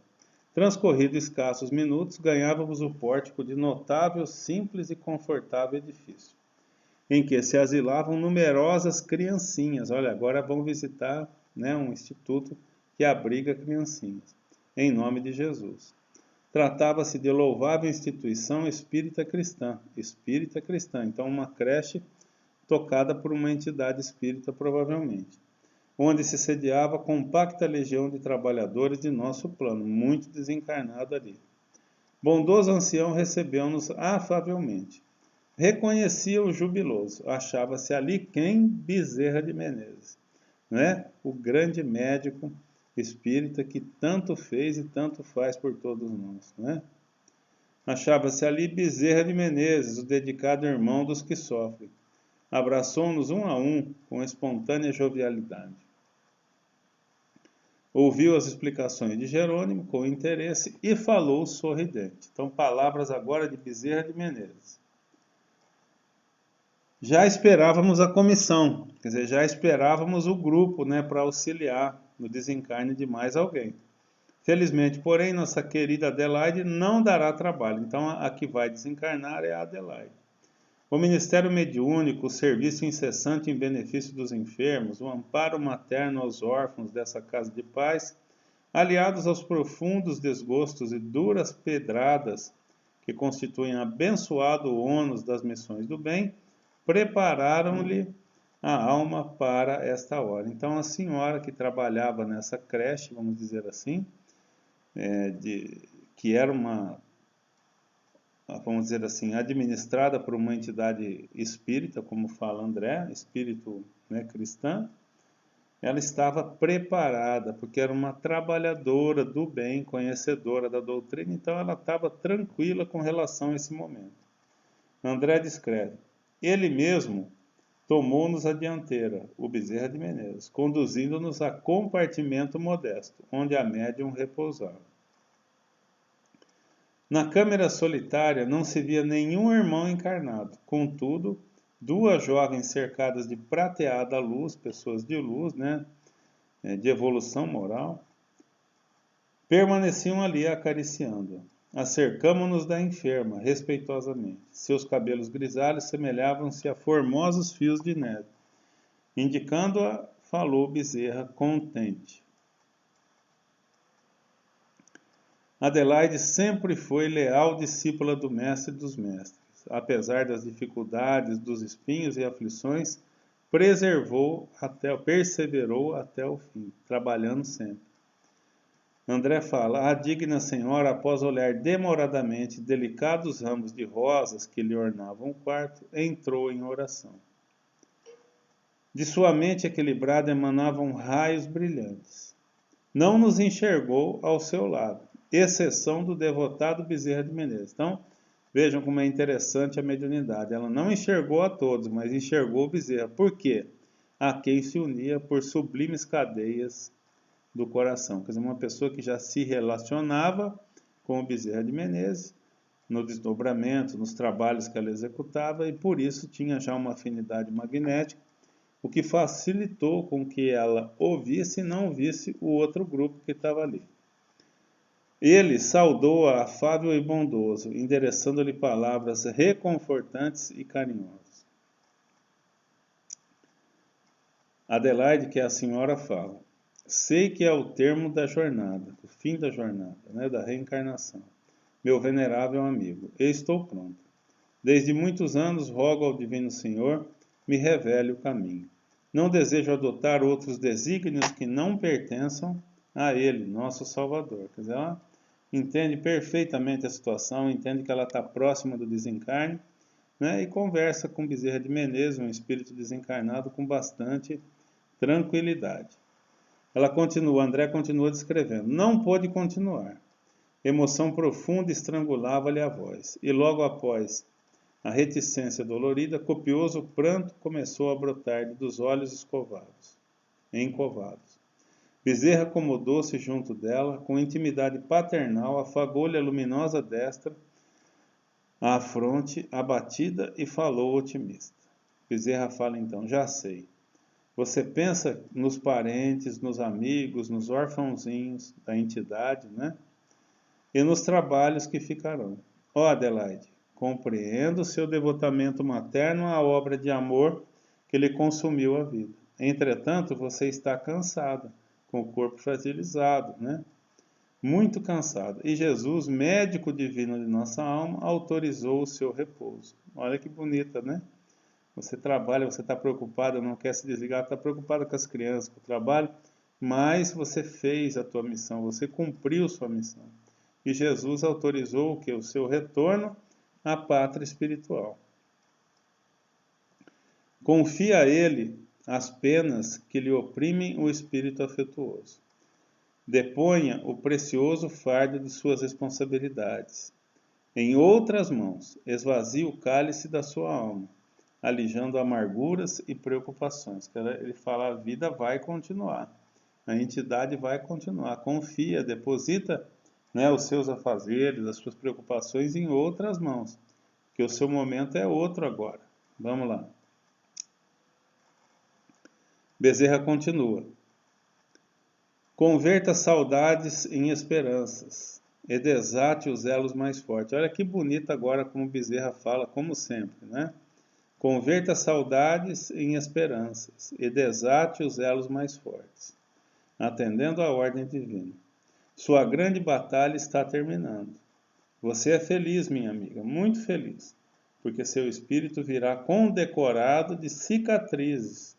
Transcorridos escassos minutos, ganhávamos o pórtico de notável, simples e confortável edifício, em que se asilavam numerosas criancinhas. Olha, agora vão visitar, né, um instituto que abriga criancinhas, em nome de Jesus. Tratava-se de louvável instituição espírita cristã, então uma creche tocada por uma entidade espírita provavelmente, onde se sediava a compacta legião de trabalhadores de nosso plano, muito desencarnado ali. Bondoso ancião recebeu-nos afavelmente. Reconhecia o jubiloso, achava-se ali quem? Bezerra de Menezes, né? O grande médico espírita que tanto fez e tanto faz por todos nós, né? Achava-se ali Bezerra de Menezes, o dedicado irmão dos que sofrem. Abraçou-nos um a um com espontânea jovialidade. Ouviu as explicações de Jerônimo com interesse e falou sorridente. Então, palavras agora de Bezerra de Menezes. Já esperávamos a comissão, quer dizer, já esperávamos o grupo, né, para auxiliar no desencarne de mais alguém. Felizmente, porém, nossa querida Adelaide não dará trabalho. Então, a que vai desencarnar é a Adelaide. O ministério mediúnico, o serviço incessante em benefício dos enfermos, o amparo materno aos órfãos dessa casa de paz, aliados aos profundos desgostos e duras pedradas que constituem abençoado ônus das missões do bem, prepararam-lhe a alma para esta hora. Então, a senhora que trabalhava nessa creche, vamos dizer assim, que era uma, vamos dizer assim, administrada por uma entidade espírita, como fala André, espírito, né, cristã, ela estava preparada, porque era uma trabalhadora do bem, conhecedora da doutrina, então ela estava tranquila com relação a esse momento. André descreve: ele mesmo tomou-nos a dianteira, o Bezerra de Menezes, conduzindo-nos a compartimento modesto, onde a médium repousava. Na câmara solitária não se via nenhum irmão encarnado, contudo, duas jovens cercadas de prateada luz, pessoas de luz, né, de evolução moral, permaneciam ali acariciando-a. Acercamo-nos da enferma, respeitosamente. Seus cabelos grisalhos semelhavam-se a formosos fios de neve. Indicando-a, falou Bezerra, contente. Adelaide sempre foi leal discípula do mestre dos mestres. Apesar das dificuldades, dos espinhos e aflições, perseverou até o fim, trabalhando sempre. André fala: a digna senhora, após olhar demoradamente delicados ramos de rosas que lhe ornavam o quarto, entrou em oração. De sua mente equilibrada emanavam raios brilhantes. Não nos enxergou ao seu lado, exceção do devotado Bezerra de Menezes. Então, vejam como é interessante a mediunidade. Ela não enxergou a todos, mas enxergou o Bezerra. Por quê? A quem se unia por sublimes cadeias do coração. Quer dizer, uma pessoa que já se relacionava com o Bezerra de Menezes, no desdobramento, nos trabalhos que ela executava, e por isso tinha já uma afinidade magnética, o que facilitou com que ela ouvisse e não visse o outro grupo que estava ali. Ele saudou-a afável e bondoso, endereçando-lhe palavras reconfortantes e carinhosas. Adelaide, que a senhora fala: sei que é o termo da jornada, o fim da jornada, né, da reencarnação. Meu venerável amigo, eu estou pronto. Desde muitos anos rogo ao Divino Senhor me revele o caminho. Não desejo adotar outros desígnios que não pertençam a Ele, nosso Salvador. Quer dizer, ela entende perfeitamente a situação, entende que ela está próxima do desencarne, né, e conversa com Bezerra de Menezes, um espírito desencarnado, com bastante tranquilidade. André continua descrevendo. Não pôde continuar. Emoção profunda estrangulava-lhe a voz. E logo após a reticência dolorida, copioso pranto começou a brotar-lhe dos olhos encovados. Bezerra acomodou-se junto dela, com intimidade paternal, afagou-lhe a luminosa destra, a fronte abatida e falou otimista. Bezerra fala então: já sei. Você pensa nos parentes, nos amigos, nos orfãozinhos da entidade, né? E nos trabalhos que ficarão. Ó Adelaide, compreendo seu devotamento materno à obra de amor que lhe consumiu a vida. Entretanto, você está cansada, com o corpo fragilizado, né? Muito cansada. E Jesus, médico divino de nossa alma, autorizou o seu repouso. Olha que bonita, né? Você trabalha, você está preocupado, não quer se desligar, está preocupado com as crianças, com o trabalho, mas você fez a tua missão, você cumpriu sua missão. E Jesus autorizou o que? O seu retorno à pátria espiritual. Confia a ele as penas que lhe oprimem o espírito afetuoso. Deponha o precioso fardo de suas responsabilidades. Em outras mãos, esvazie o cálice da sua alma, alijando amarguras e preocupações. Ele fala: a vida vai continuar, a entidade vai continuar. Confia, deposita, né, os seus afazeres, as suas preocupações em outras mãos, que o seu momento é outro agora. Vamos lá. Bezerra continua: converta saudades em esperanças e desate os elos mais fortes. Olha que bonito agora como Bezerra fala, como sempre, né? Converta saudades em esperanças e desate os elos mais fortes, atendendo à ordem divina. Sua grande batalha está terminando. Você é feliz, minha amiga, muito feliz, porque seu espírito virá condecorado de cicatrizes,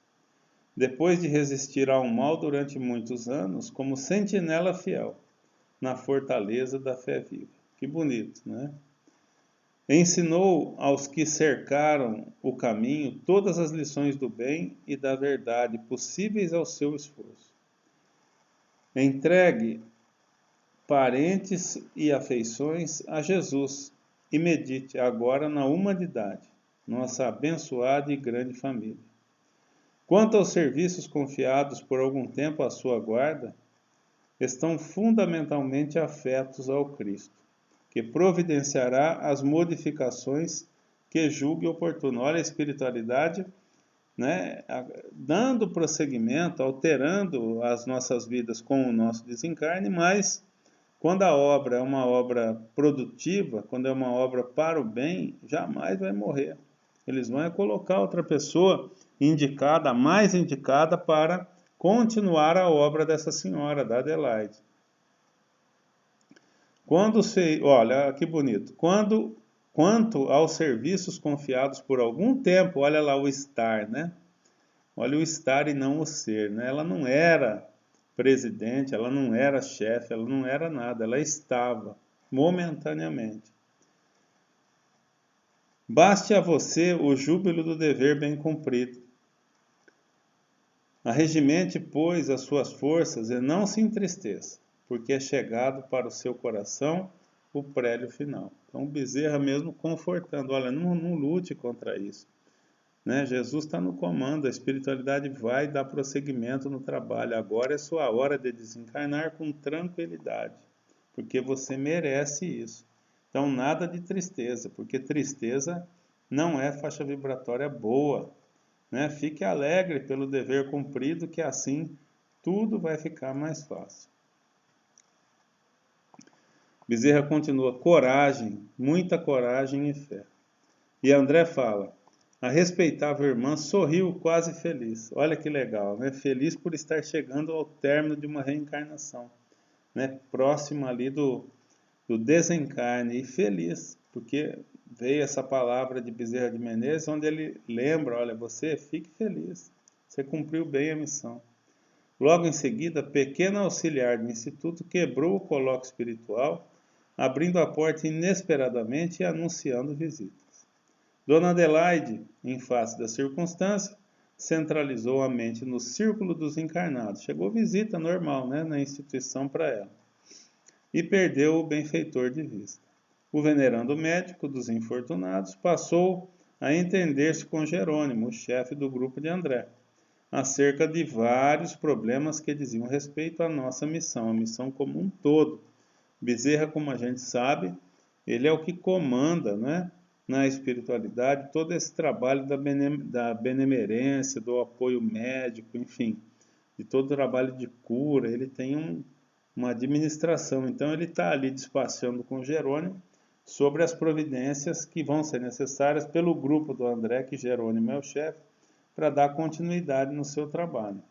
depois de resistir ao mal durante muitos anos, como sentinela fiel, na fortaleza da fé viva. Que bonito, né? Ensinou aos que cercaram o caminho todas as lições do bem e da verdade possíveis ao seu esforço. Entregue parentes e afeições a Jesus e medite agora na humanidade, nossa abençoada e grande família. Quanto aos serviços confiados por algum tempo à sua guarda, estão fundamentalmente afetos ao Cristo, que providenciará as modificações que julgue oportuno. Olha a espiritualidade, né, dando prosseguimento, alterando as nossas vidas com o nosso desencarne, mas quando a obra é uma obra produtiva, quando é uma obra para o bem, jamais vai morrer. Eles vão colocar outra pessoa indicada, mais indicada para continuar a obra dessa senhora, da Adelaide. Olha que bonito. Quanto aos serviços confiados por algum tempo, olha lá o estar, né? Olha o estar e não o ser, né? Ela não era presidente, ela não era chefe, ela não era nada, ela estava momentaneamente. Baste a você o júbilo do dever bem cumprido. Arregimente, pois, as suas forças e não se entristeça, porque é chegado para o seu coração o prélio final. Então, Bezerra mesmo confortando, olha, não lute contra isso. Né? Jesus está no comando, a espiritualidade vai dar prosseguimento no trabalho. Agora é sua hora de desencarnar com tranquilidade, porque você merece isso. Então, nada de tristeza, porque tristeza não é faixa vibratória boa. Né? Fique alegre pelo dever cumprido, que assim tudo vai ficar mais fácil. Bezerra continua: coragem, muita coragem e fé. E André fala: a respeitável irmã sorriu quase feliz. Olha que legal, né? Feliz por estar chegando ao término de uma reencarnação, né? Próximo ali do desencarne, e feliz, porque veio essa palavra de Bezerra de Menezes, onde ele lembra: olha, você fique feliz, você cumpriu bem a missão. Logo em seguida, pequeno auxiliar do Instituto quebrou o colóquio espiritual, abrindo a porta inesperadamente e anunciando visitas. Dona Adelaide, em face da circunstância, centralizou a mente no círculo dos encarnados. Chegou visita normal, né, na instituição para ela. E perdeu o benfeitor de vista. O venerando médico dos infortunados passou a entender-se com Jerônimo, o chefe do grupo de André, acerca de vários problemas que diziam respeito à nossa missão, a missão como um todo. Bezerra, como a gente sabe, ele é o que comanda, né, na espiritualidade todo esse trabalho da benemerência, do apoio médico, enfim, de todo o trabalho de cura. Ele tem uma administração, então ele está ali despachando com Jerônimo sobre as providências que vão ser necessárias pelo grupo do André, que Jerônimo é o chefe, para dar continuidade no seu trabalho.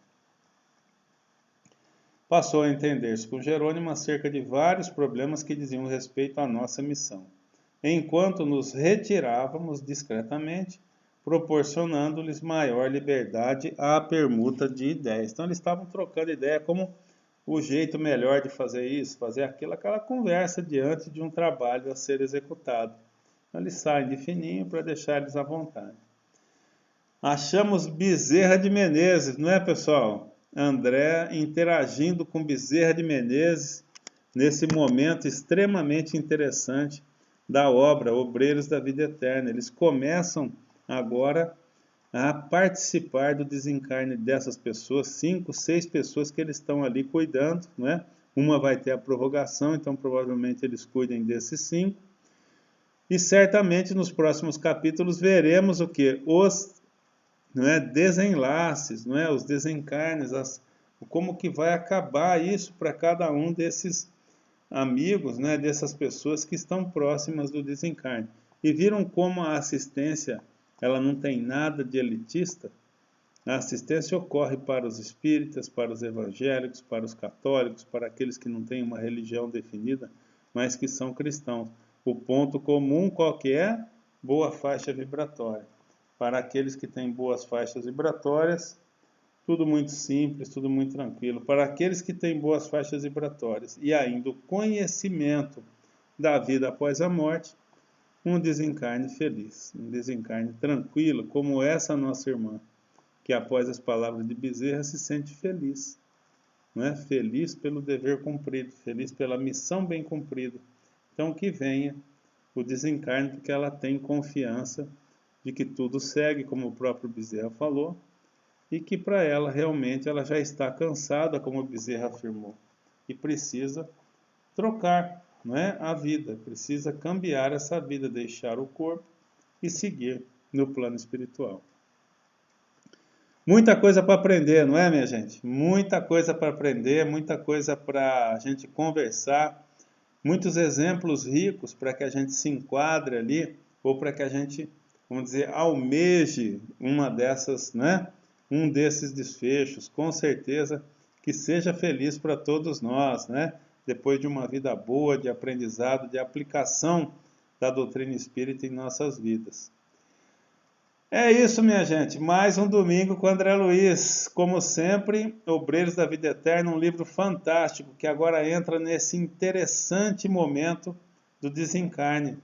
Passou a entender-se com Jerônimo acerca de vários problemas que diziam respeito à nossa missão, enquanto nos retirávamos discretamente, proporcionando-lhes maior liberdade à permuta de ideias. Então eles estavam trocando ideia como o jeito melhor de fazer isso, fazer aquilo, aquela conversa diante de um trabalho a ser executado. Então eles saem de fininho para deixar eles à vontade. Achamos Bezerra de Menezes, não é, pessoal? André interagindo com Bezerra de Menezes nesse momento extremamente interessante da obra Obreiros da Vida Eterna. Eles começam agora a participar do desencarne dessas pessoas, 5, 6 pessoas que eles estão ali cuidando, né? Uma vai ter a prorrogação, então provavelmente eles cuidem desses 5. E certamente nos próximos capítulos veremos o que? Os desenlaces, os desencarnes, como que vai acabar isso para cada um desses amigos, dessas pessoas que estão próximas do desencarne. E viram como a assistência ela não tem nada de elitista? A assistência ocorre para os espíritas, para os evangélicos, para os católicos, para aqueles que não têm uma religião definida, mas que são cristãos. O ponto comum qual que é? Boa faixa vibratória. Para aqueles que têm boas faixas vibratórias, tudo muito simples, tudo muito tranquilo. Para aqueles que têm boas faixas vibratórias e ainda o conhecimento da vida após a morte, um desencarne feliz, um desencarne tranquilo, como essa nossa irmã, que após as palavras de Bezerra se sente feliz. Feliz pelo dever cumprido, feliz pela missão bem cumprida. Então que venha o desencarne, porque ela tem confiança de que tudo segue, como o próprio Bezerra falou, e que para ela realmente ela já está cansada, como o Bezerra afirmou, e precisa trocar a vida, precisa cambiar essa vida, deixar o corpo e seguir no plano espiritual. Muita coisa para aprender, não é, minha gente? Muita coisa para aprender, muita coisa para a gente conversar, muitos exemplos ricos para que a gente se enquadre ali, ou para que a gente, vamos dizer, almeje uma dessas, um desses desfechos, com certeza que seja feliz para todos nós, depois de uma vida boa, de aprendizado, de aplicação da doutrina espírita em nossas vidas. É isso, minha gente, mais um domingo com André Luiz, como sempre, Obreiros da Vida Eterna, um livro fantástico que agora entra nesse interessante momento do desencarne,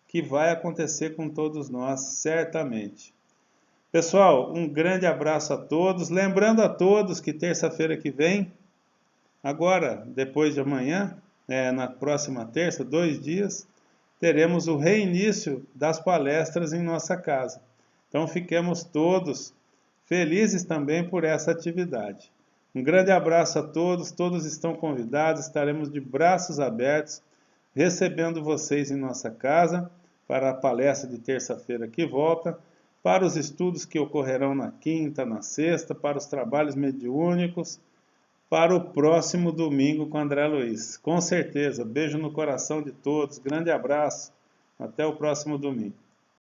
que vai acontecer com todos nós, certamente. Pessoal, um grande abraço a todos, lembrando a todos que terça-feira que vem, agora, depois de amanhã, na próxima terça, 2 dias, teremos o reinício das palestras em nossa casa. Então, fiquemos todos felizes também por essa atividade. Um grande abraço a todos, todos estão convidados, estaremos de braços abertos, recebendo vocês em nossa casa, para a palestra de terça-feira que volta, para os estudos que ocorrerão na quinta, na sexta, para os trabalhos mediúnicos, para o próximo domingo com André Luiz. Com certeza, beijo no coração de todos, grande abraço, até o próximo domingo.